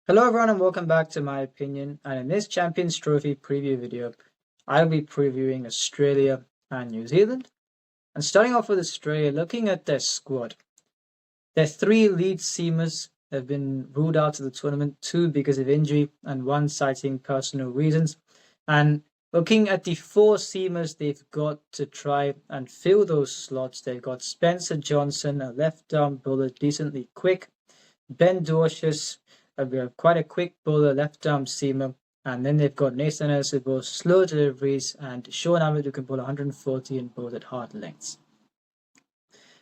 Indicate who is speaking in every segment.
Speaker 1: Hello everyone and welcome back to my opinion, and in this Champions Trophy preview video I'll be previewing Australia and New Zealand. And starting off with Australia, looking at their squad, their three lead seamers have been ruled out of the tournament, two because of injury and one citing personal reasons. And looking at the four seamers they've got to try and fill those slots, they've got Spencer Johnson, a left arm bowler, decently quick, Ben Dorcius, quite a quick bowler, left arm seamer, and then they've got Nathan Ellis who bowls slow deliveries, and Sean Abbott who can bowl 140 and bowl at hard lengths.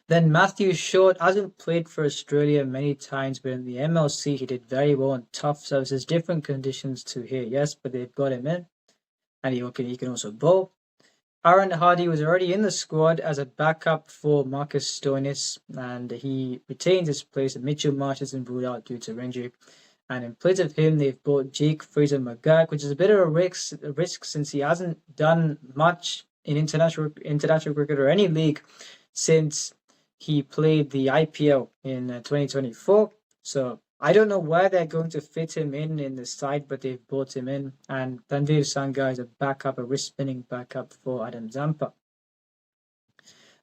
Speaker 1: Then Matthew Short hasn't played for Australia many times, but in the MLC he did very well in tough services, different conditions to here, yes, but they've got him in, and he can also bowl. Aaron Hardy was already in the squad as a backup for Marcus Stoinis, and he retained his place. And Mitchell Marsh has been ruled out due to injury. And in place of him, they've bought Jake Fraser McGurk, which is a bit of a risk since he hasn't done much in international cricket or any league since he played the IPL in 2024. So I don't know where they're going to fit him in the side, but they've brought him in. And Tanvir Sangha is a wrist-spinning backup for Adam Zampa.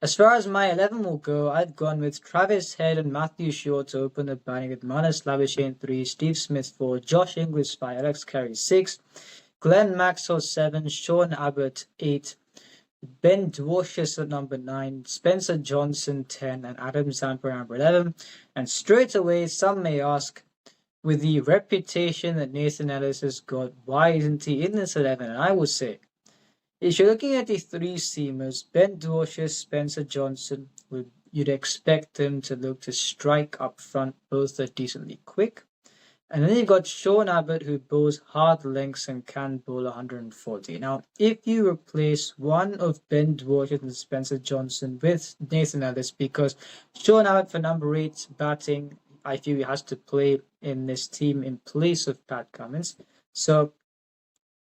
Speaker 1: As far as my 11 will go, I've gone with Travis Head and Matthew Short to open the batting, with Manas Labuschagne 3, Steve Smith 4, Josh Inglis 5, Alex Carey 6, Glenn Maxwell 7, Sean Abbott 8, Ben Dwarshuis at number 9, Spencer Johnson 10, and Adam Zampa at number 11. And straight away, some may ask, with the reputation that Nathan Ellis has got, why isn't he in this 11? And I would say, if you're looking at the three seamers, Ben Dwarshuis, Spencer Johnson, you'd expect them to look to strike up front. Both are decently quick. And then you've got Sean Abbott, who bowls hard lengths and can bowl 140. Now, if you replace one of Ben Dwarshuis and Spencer Johnson with Nathan Ellis, because Sean Abbott for number 8 batting, I feel he has to play in this team in place of Pat Cummins. So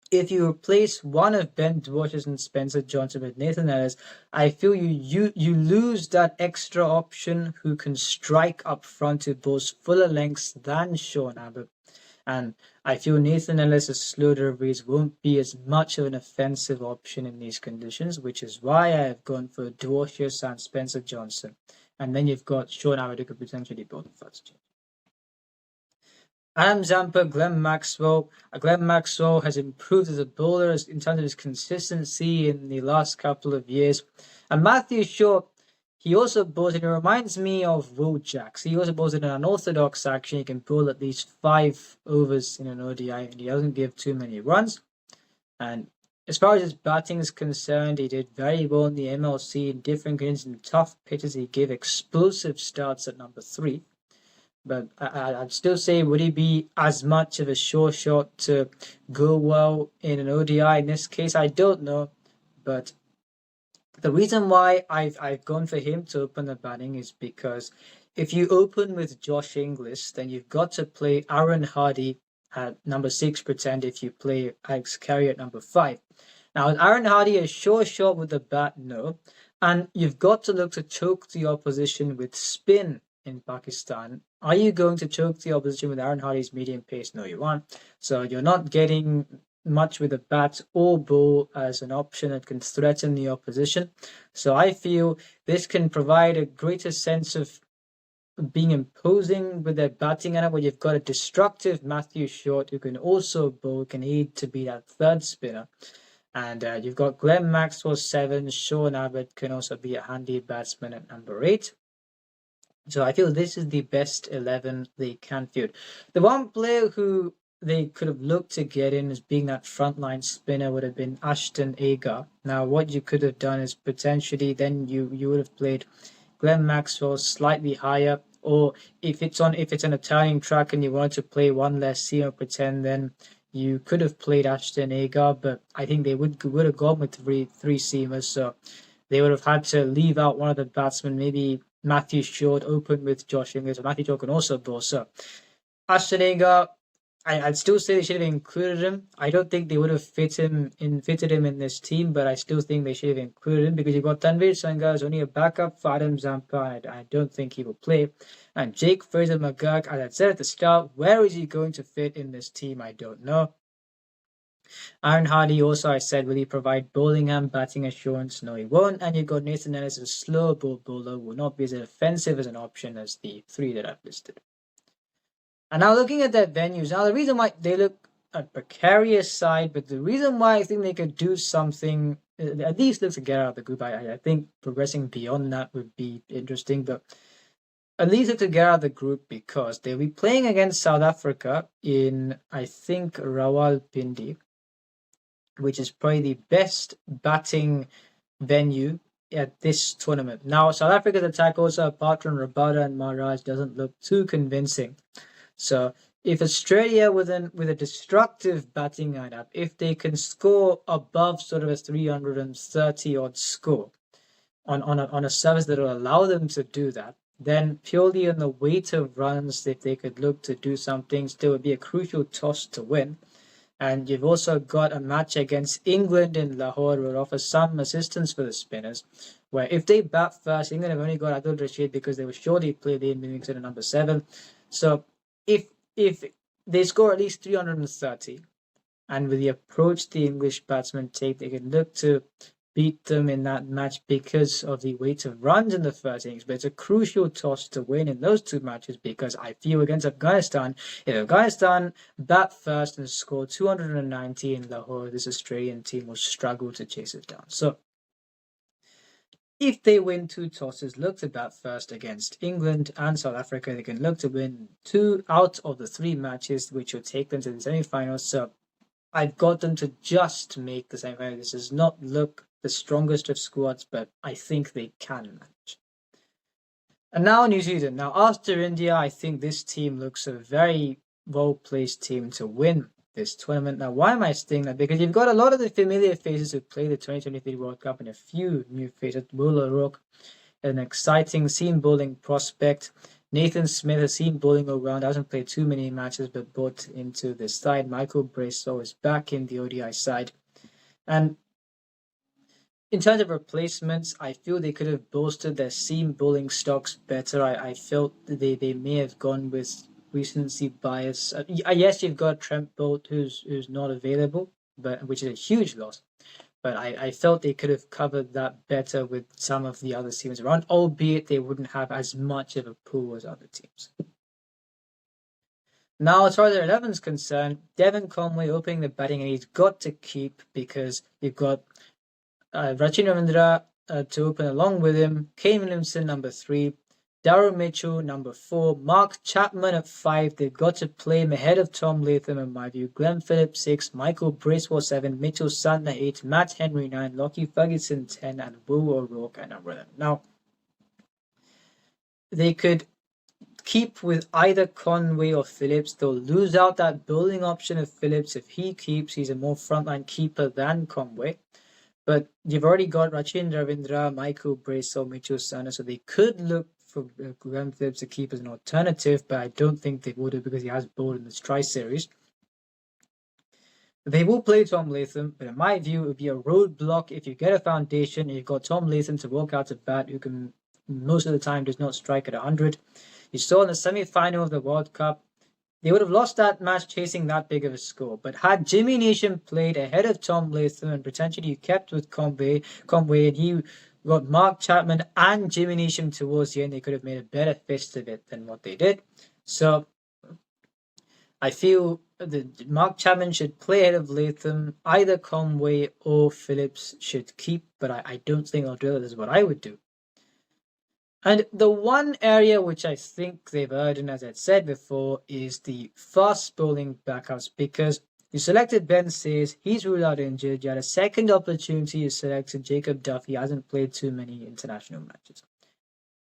Speaker 1: if you replace one of Ben Dwarshuis and Spencer Johnson with Nathan Ellis, I feel you lose that extra option who can strike up front, who bowls fuller lengths than Sean Abbott. And I feel Nathan Ellis' slow deliveries won't be as much of an offensive option in these conditions, which is why I have gone for Dwarshuis and Spencer Johnson. And then you've got Sean Abbott who could potentially bowl the first change. Adam Zampa, Glenn Maxwell. Glenn Maxwell has improved as a bowler in terms of his consistency in the last couple of years. And Matthew Short, he also bowls, and it reminds me of Will Jacks. He also bowls in an unorthodox action. He can bowl at least 5 overs in an ODI, and he doesn't give too many runs. And as far as his batting is concerned, he did very well in the MLC in different conditions, in tough pitches. He gave explosive starts at number 3. But I'd still say, would he be as much of a sure shot to go well in an ODI in this case? I don't know. But the reason why I've gone for him to open the batting is because if you open with Josh Inglis, then you've got to play Aaron Hardy at number 6, pretend, if you play Alex Carey at number 5. Now, is Aaron Hardy a sure shot with the bat? No. And you've got to look to choke the opposition with spin in Pakistan. Are you going to choke the opposition with Aaron Hardy's medium pace? No, you aren't. So you're not getting much with a bat or ball as an option that can threaten the opposition. So I feel this can provide a greater sense of being imposing with their batting lineup, where you've got a destructive Matthew Short who can also bowl, can aid to be that third spinner. And you've got Glenn Maxwell 7, Sean Abbott can also be a handy batsman at number 8. So I feel this is the best 11 they can field. The one player who they could have looked to get in as being that frontline spinner would have been Ashton Agar. Now, what you could have done is potentially then you would have played Glenn Maxwell slightly higher, or if it's an Italian track and you wanted to play one less seamer, pretend, then you could have played Ashton Agar. But I think they would have gone with three seamers, so they would have had to leave out one of the batsmen, maybe Matthew Short, open with Josh Inglis. Matthew Short can also bowl. So Ashton Agar, I'd still say they should have included him. I don't think they would have fitted him in this team, but I still think they should have included him because you've got Tanvir Sangha as only a backup for Adam Zampa, and I don't think he will play. And Jake Fraser McGurk, as I said at the start, where is he going to fit in this team? I don't know. Aaron Hardy also, I said, will he provide Bowlingham batting assurance? No, he won't. And you've got Nathan Ellis, a slow ball bowler, will not be as offensive as an option as the three that I've listed. And now looking at their venues, now the reason why they look a precarious side, but the reason why I think they could do something, at least look to get out of the group, I think progressing beyond that would be interesting, but at least look to get out of the group because they'll be playing against South Africa in, I think, Rawalpindi, which is probably the best batting venue at this tournament. Now, South Africa's attack also, apart from Rabada and Maharaj, doesn't look too convincing. So if Australia with a destructive batting lineup, if they can score above sort of a 330 odd score on a service that will allow them to do that, then purely on the weight of runs, if they could look to do something, still would be a crucial toss to win. And you've also got a match against England in Lahore, will offer some assistance for the spinners. Where if they bat first, England have only got Adil Rashid because they will surely play Liam Livingstone at number 7. So if they score at least 330, and with the approach the English batsmen take, they can look to beat them in that match because of the weight of runs in the first innings. But it's a crucial toss to win in those two matches because I feel against Afghanistan, if Afghanistan bat first and score 290 in Lahore, this Australian team will struggle to chase it down. So if they win 2 tosses, look to bat first against England and South Africa. They can look to win 2 out of the 3 matches, which will take them to the semi-finals. So I've got them to just make the semi-finals. This does not look the strongest of squads, but I think they can manage. And now New Zealand. Now after India, I think this team looks a very well-placed team to win this tournament. Now, why am I saying that? Because you've got a lot of the familiar faces who play the 2023 World Cup and a few new faces. Will O'Rourke, an exciting seam bowling prospect. Nathan Smith, a seam bowling all-round, hasn't played too many matches but brought into the side. Michael Braceau is back in the ODI side. And in terms of replacements, I feel they could have bolstered their seam bowling stocks better. I felt they may have gone with recency bias. Yes, you've got Trent Bolt who's not available, but which is a huge loss. But I felt they could have covered that better with some of the other teams around, albeit they wouldn't have as much of a pool as other teams. Now, as far as their 11 is concerned, Devon Conway opening the batting, and he's got to keep because you've got Rachin Ravindra to open along with him, Kane Williamson number 3, Darryl Mitchell number 4, Mark Chapman at 5. They've got to play him ahead of Tom Latham in my view. Glenn Phillips 6, Michael Bracewell 7, Mitchell Santner 8, Matt Henry 9, Lockie Ferguson 10, and Will O'Rourke at number 11. Now, they could keep with either Conway or Phillips. They'll lose out that bowling option of Phillips. If he keeps, he's a more frontline keeper than Conway. But you've already got Rachin Ravindra, Michael Bracewell, Mitchell Santner, so they could look for Glenn Phillips to keep as an alternative, but I don't think they would have because he has bowled in this tri-series. They will play Tom Latham, but in my view, it would be a roadblock if you get a foundation and you've got Tom Latham to walk out to bat who can most of the time does not strike at 100. You saw in the semi-final of the World Cup, they would have lost that match chasing that big of a score. But had Jimmy Neesham played ahead of Tom Latham and potentially kept with Conway and he got Mark Chapman and Jimmy Neesham towards the end, they could have made a better fist of it than what they did. So I feel that Mark Chapman should play ahead of Latham. Either Conway or Phillips should keep, but I don't think they'll do that. This is what I would do. And the one area which I think they've erred in, as I said before, is the fast bowling backups, because you selected Ben Sayers, he's ruled out injured. You had a second opportunity, you selected Jacob Duff, he hasn't played too many international matches.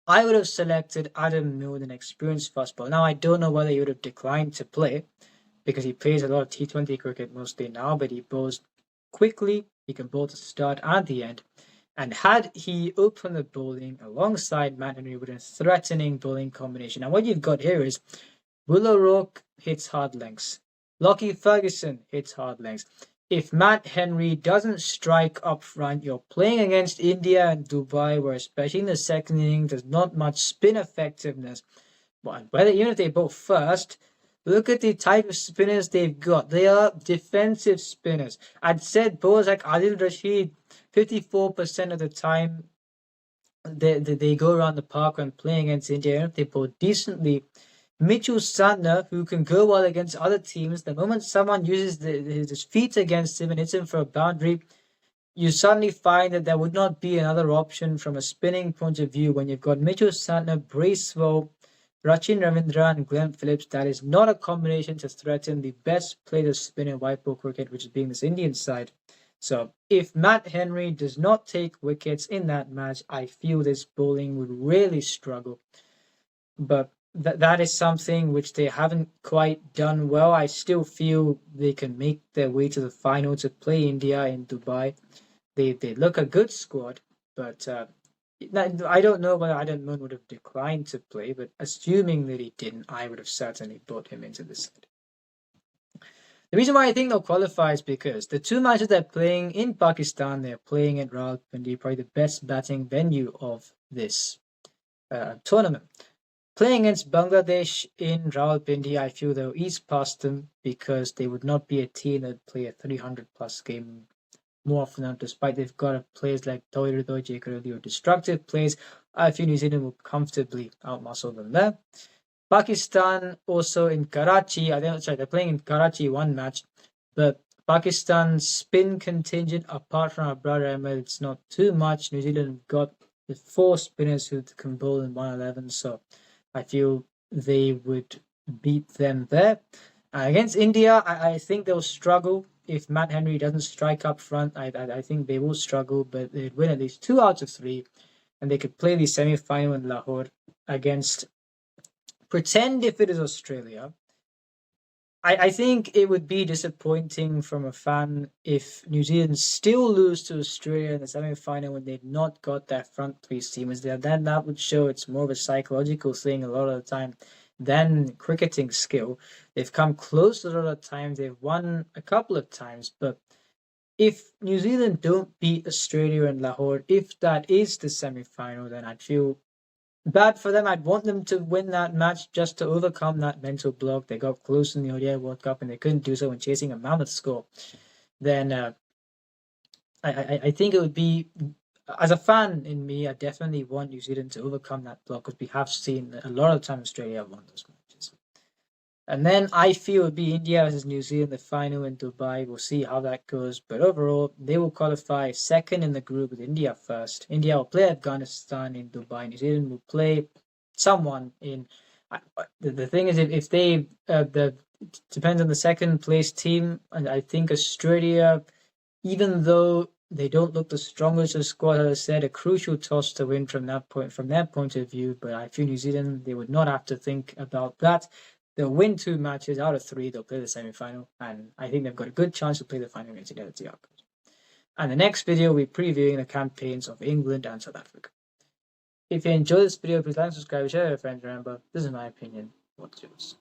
Speaker 1: I would have selected Adam Milne, an experienced fast bowler. Now, I don't know whether he would have declined to play, because he plays a lot of T20 cricket mostly now, but he bowls quickly, he can bowl to start and the end. And had he opened the bowling alongside Matt Henry with a threatening bowling combination. Now what you've got here is Will O'Rourke hits hard lengths. Lockie Ferguson hits hard legs. If Matt Henry doesn't strike up front, you're playing against India and Dubai, where especially in the second inning, there's not much spin effectiveness. But whether even if they bowl first, look at the type of spinners they've got. They are defensive spinners. I'd said bowlers like Adil Rashid, 54% of the time they go around the park when playing against India. If they bowl decently, Mitchell Santner, who can go well against other teams, the moment someone uses his feet against him and hits him for a boundary, you suddenly find that there would not be another option from a spinning point of view when you've got Mitchell Santner, Bracewell, Rachin Ravindra, and Glenn Phillips. That is not a combination to threaten the best player to spin in white ball cricket, which is being this Indian side. So if Matt Henry does not take wickets in that match, I feel this bowling would really struggle. But that is something which they haven't quite done well. I still feel they can make their way to the final to play India in Dubai. They look a good squad, but I don't know whether Adam Moon would have declined to play, but assuming that he didn't, I would have certainly brought him into the side. The reason why I think they'll qualify is because the two matches they're playing in Pakistan, they're playing at Rawalpindi, probably the best batting venue of this tournament. Playing against Bangladesh in Rawalpindi, I feel they'll ease past them because they would not be a team that play a 300-plus game more often than not, despite they've got players like Toirudo, Jakarudi, or destructive plays. I feel New Zealand will comfortably outmuscle them there. Pakistan also in Karachi, they're playing in Karachi one match, but Pakistan's spin contingent, apart from our brother Ahmed, it's not too much. New Zealand got the 4 spinners who can bowl in 111, so I feel they would beat them there. Against India, I think they'll struggle. If Matt Henry doesn't strike up front, I think they will struggle, but they'd win at least 2 out of 3, and they could play the semi-final in Lahore against, pretend if it is Australia. I think it would be disappointing from a fan if New Zealand still lose to Australia in the semi-final when they've not got their front 3 seamers there. Then that would show it's more of a psychological thing a lot of the time than cricketing skill. They've come close a lot of times. They've won a couple of times, but if New Zealand don't beat Australia in Lahore, if that is the semi-final, then I'd feel bad for them. I'd want them to win that match just to overcome that mental block. They got close in the ODI World Cup and they couldn't do so when chasing a mammoth score. Then I think it would be, as a fan in me, I definitely want New Zealand to overcome that block because we have seen a lot of time Australia have won those matches. And then I feel it would be India versus New Zealand, the final in Dubai. We'll see how that goes. But overall, they will qualify second in the group with India first. India will play Afghanistan in Dubai. New Zealand will play someone in. The thing is, if they depends on the second place team, and I think Australia, even though they don't look the strongest of squad, as I said, a crucial toss to win from their point of view. But I feel New Zealand, they would not have to think about that. They'll win 2 matches out of 3. They'll play the semi-final, and I think they've got a good chance to play the final against the outcomes. And the next video, we'll be previewing the campaigns of England and South Africa. If you enjoyed this video, please like, subscribe, share with your friends. Remember, this is my opinion. What's yours?